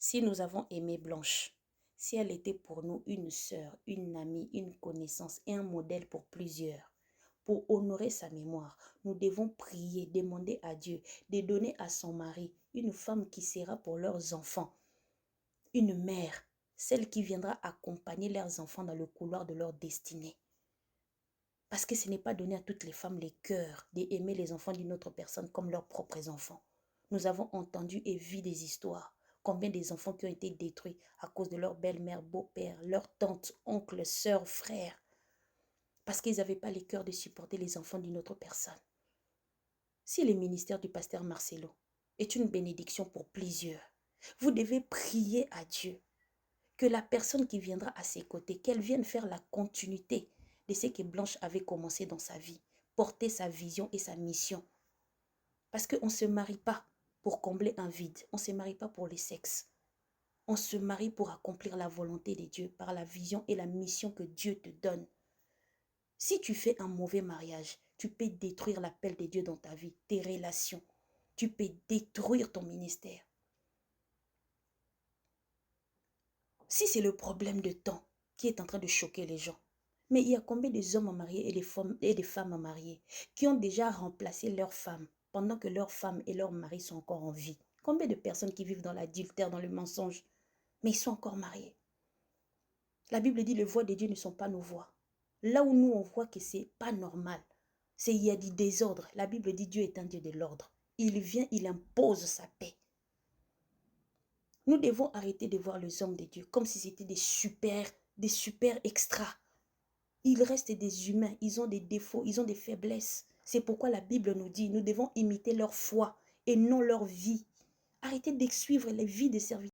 Si nous avons aimé Blanche, si elle était pour nous une sœur, une amie, une connaissance et un modèle pour plusieurs, pour honorer sa mémoire, nous devons prier, demander à Dieu de donner à son mari une femme qui sera pour leurs enfants, une mère, celle qui viendra accompagner leurs enfants dans le couloir de leur destinée. Parce que ce n'est pas donné à toutes les femmes les cœurs d'aimer les enfants d'une autre personne comme leurs propres enfants. Nous avons entendu et vu des histoires. Combien des enfants qui ont été détruits à cause de leur belle-mère, beau-père, leur tante, oncle, sœur, frère. Parce qu'ils n'avaient pas les cœurs de supporter les enfants d'une autre personne. Si le ministère du pasteur Marcelo est une bénédiction pour plusieurs, vous devez prier à Dieu que la personne qui viendra à ses côtés, qu'elle vienne faire la continuité de ce que Blanche avait commencé dans sa vie, porter sa vision et sa mission. Parce qu'on ne se marie pas pour combler un vide, on ne se marie pas pour les sexes. On se marie pour accomplir la volonté de Dieu par la vision et la mission que Dieu te donne. Si tu fais un mauvais mariage, tu peux détruire l'appel de Dieu dans ta vie, tes relations. Tu peux détruire ton ministère. Si c'est le problème de temps qui est en train de choquer les gens, mais il y a combien d'hommes à marier et des femmes à marier qui ont déjà remplacé leurs femmes pendant que leurs femmes et leurs maris sont encore en vie? Combien de personnes qui vivent dans l'adultère, dans le mensonge, mais ils sont encore mariés? La Bible dit les voies de Dieu ne sont pas nos voies. Là où nous on voit que c'est pas normal, c'est il y a du désordre. La Bible dit Dieu est un Dieu de l'ordre. Il vient, il impose sa paix. Nous devons arrêter de voir les hommes de Dieu comme si c'était des super extras. Ils restent des humains, ils ont des défauts, ils ont des faiblesses. C'est pourquoi la Bible nous dit, nous devons imiter leur foi et non leur vie. Arrêtez de suivre les vies des serviteurs.